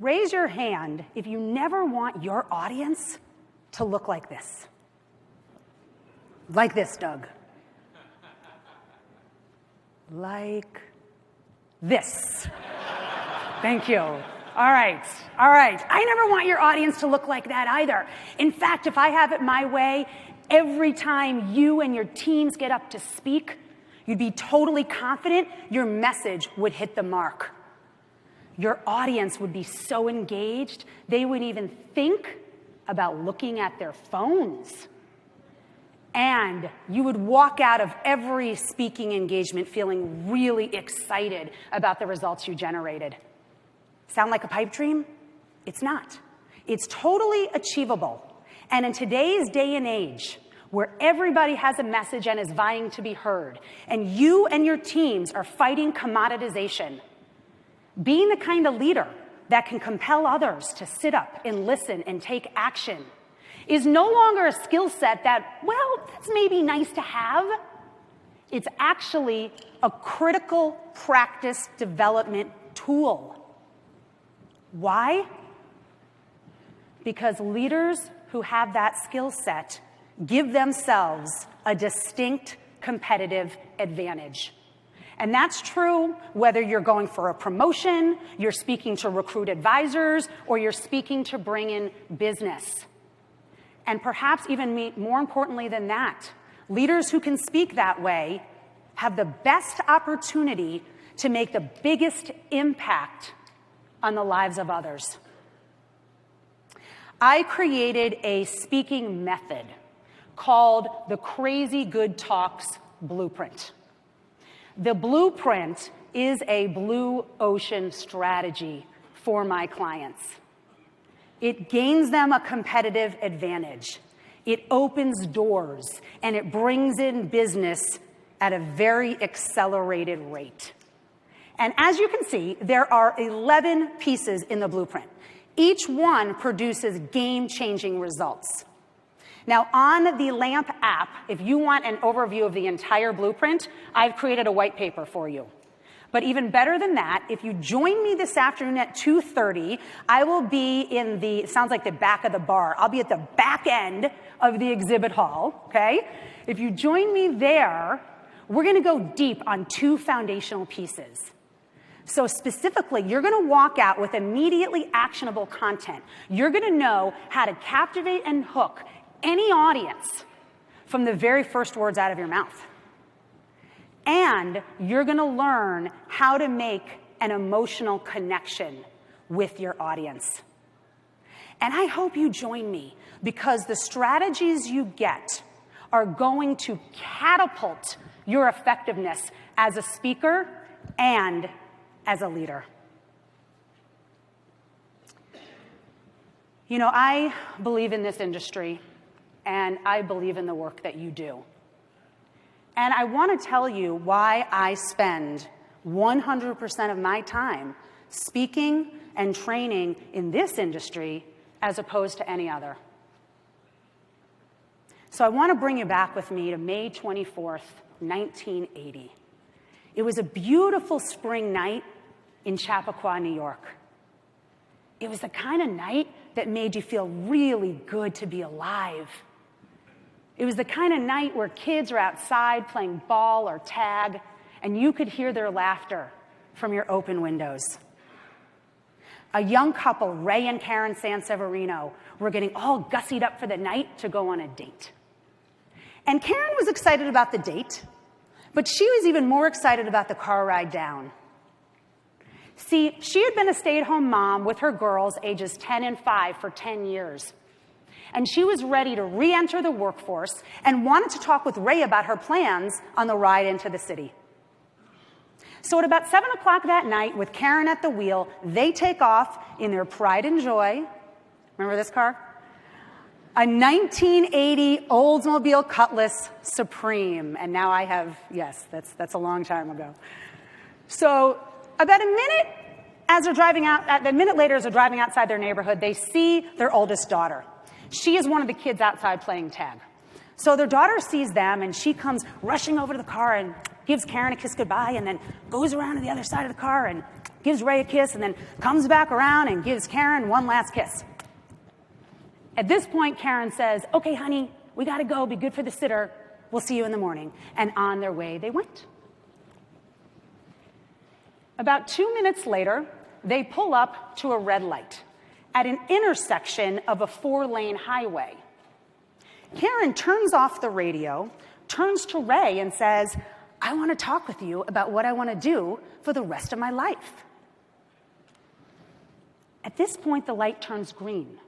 Raise your hand if you never want your audience to look like this. Like this, Doug. Like this. Thank you. All right. I never want your audience to look like that either. In fact, if I have it my way, every time you and your teams get up to speak, you'd be totally confident your message would hit the mark. Your audience would be so engaged, they would even think about looking at their phones. And you would walk out of every speaking engagement feeling really excited about the results you generated. Sound like a pipe dream? It's not. It's totally achievable. And in today's day and age, where everybody has a message and is vying to be heard, and you and your teams are fighting commoditization, being the kind of leader that can compel others to sit up and listen and take action is no longer a skill set that, well, that's maybe nice to have. It's actually a critical practice development tool. Why? Because leaders who have that skill set give themselves a distinct competitive advantage. And that's true whether you're going for a promotion, you're speaking to recruit advisors, or you're speaking to bring in business. And perhaps even more importantly than that, leaders who can speak that way have the best opportunity to make the biggest impact on the lives of others. I created a speaking method called the Crazy Good Talks Blueprint. The blueprint is a blue ocean strategy for my clients. It gains them a competitive advantage. It opens doors, and it brings in business at a very accelerated rate. And as you can see, there are 11 pieces in the blueprint. Each one produces game-changing results. Now, on the LAMP app, if you want an overview of the entire blueprint, I've created a white paper for you. But even better than that, if you join me this afternoon at 2:30, I will be in the, sounds like the back of the bar. I'll be at the back end of the exhibit hall, okay? If you join me there, we're going to go deep on 2 foundational pieces. So specifically, you're going to walk out with immediately actionable content. You're going to know how to captivate and hook any audience from the very first words out of your mouth. And you're going to learn how to make an emotional connection with your audience. And I hope you join me, because the strategies you get are going to catapult your effectiveness as a speaker and as a leader. You know, I believe in this industry, and I believe in the work that you do. And I want to tell you why I spend 100% of my time speaking and training in this industry as opposed to any other. So I want to bring you back with me to May 24th, 1980. It was a beautiful spring night in Chappaqua, New York. It was the kind of night that made you feel really good to be alive. It was the kind of night where kids are outside playing ball or tag, and you could hear their laughter from your open windows. A young couple, Ray and Karen Sanseverino, were getting all gussied up for the night to go on a date. And Karen was excited about the date, but she was even more excited about the car ride down. See, she had been a stay-at-home mom with her girls, ages 10 and 5, for 10 years. And she was ready to re-enter the workforce and wanted to talk with Ray about her plans on the ride into the city. So at about 7 o'clock that night, with Karen at the wheel, they take off in their pride and joy. Remember this car? A 1980 Oldsmobile Cutlass Supreme. And now I have, yes, that's a long time ago. So about a minute later, as they're driving outside their neighborhood, they see their oldest daughter. She is one of the kids outside playing tag. So their daughter sees them, and she comes rushing over to the car and gives Karen a kiss goodbye, and then goes around to the other side of the car and gives Ray a kiss, and then comes back around and gives Karen one last kiss. At this point, Karen says, "Okay, honey, we got to go. Be good for the sitter. We'll see you in the morning." And on their way, they went. About 2 minutes later, they pull up to a red light at an intersection of a 4-lane highway. Karen turns off the radio, turns to Ray and says, "I want to talk with you about what I want to do for the rest of my life." At this point, the light turns green.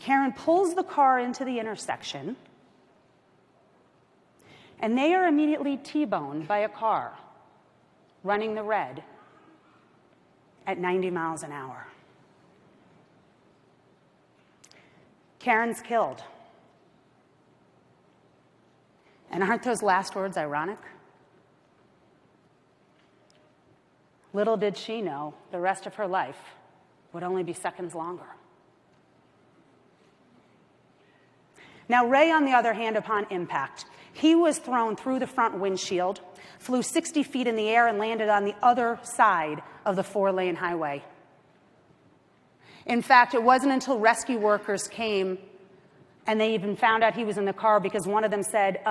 Karen pulls the car into the intersection, and they are immediately T-boned by a car running the red at 90 miles an hour. Karen's killed. And aren't those last words ironic? Little did she know the rest of her life would only be seconds longer. Now, Ray, on the other hand, upon impact, he was thrown through the front windshield, flew 60 feet in the air, and landed on the other side of the 4-lane highway. In fact, it wasn't until rescue workers came and they even found out he was in the car because one of them said,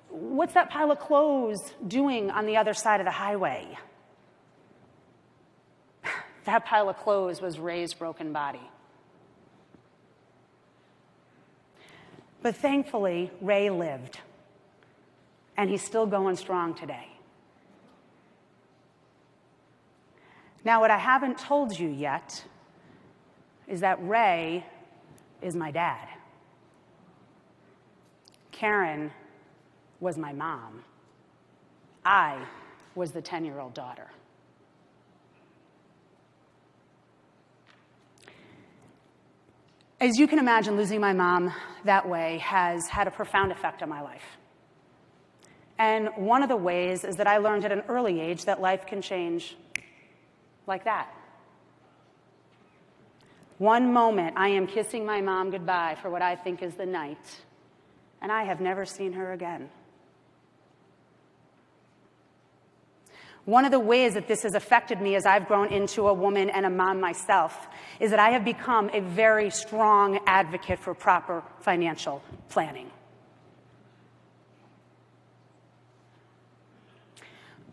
"What's that pile of clothes doing on the other side of the highway?" That pile of clothes was Ray's broken body. But thankfully, Ray lived, and he's still going strong today. Now, what I haven't told you yet is that Ray is my dad. Karen was my mom. I was the 10-year-old daughter. As you can imagine, losing my mom that way has had a profound effect on my life. And one of the ways is that I learned at an early age that life can change like that. One moment, I am kissing my mom goodbye for what I think is the night, and I have never seen her again. One of the ways that this has affected me as I've grown into a woman and a mom myself is that I have become a very strong advocate for proper financial planning.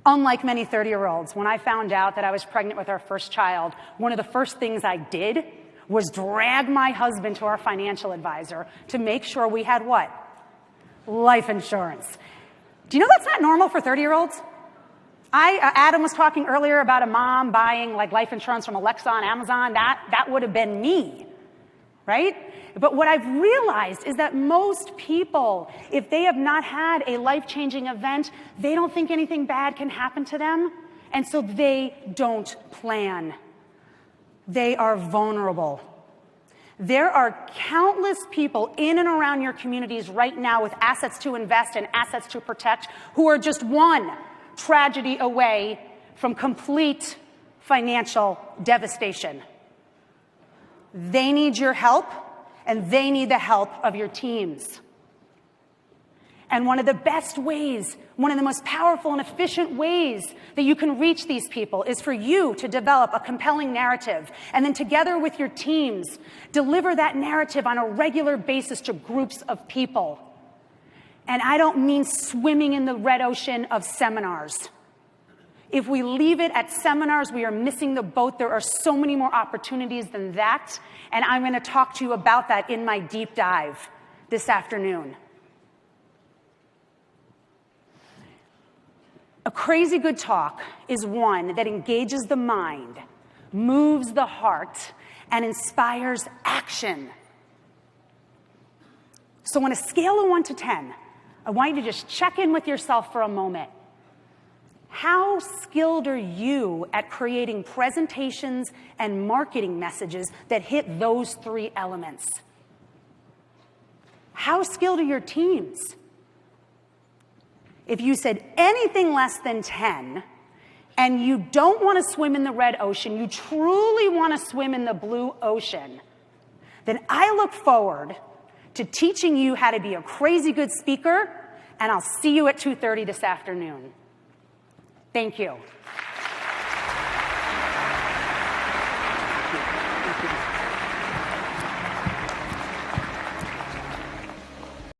Unlike many 30-year-olds, when I found out that I was pregnant with our first child, one of the first things I did was drag my husband to our financial advisor to make sure we had what? Life insurance. Do you know that's not normal for 30-year-olds? Adam was talking earlier about a mom buying like life insurance from Alexa on Amazon. That would have been me, right? But what I've realized is that most people, if they have not had a life-changing event, they don't think anything bad can happen to them, and so they don't plan. They are vulnerable. There are countless people in and around your communities right now with assets to invest and assets to protect who are just one tragedy away from complete financial devastation. They need your help, and they need the help of your teams. And one of the best ways, one of the most powerful and efficient ways that you can reach these people is for you to develop a compelling narrative, and then together with your teams, deliver that narrative on a regular basis to groups of people. And I don't mean swimming in the red ocean of seminars. If we leave it at seminars, we are missing the boat. There are so many more opportunities than that, and I'm going to talk to you about that in my deep dive this afternoon. A crazy good talk is one that engages the mind, moves the heart, and inspires action. So on a scale of 1 to 10, I want you to just check in with yourself for a moment. How skilled are you at creating presentations and marketing messages that hit those 3 elements? How skilled are your teams? If you said anything less than 10, and you don't want to swim in the red ocean, you truly want to swim in the blue ocean, then I look forward to teaching you how to be a crazy good speaker, and I'll see you at 2:30 this afternoon. Thank you.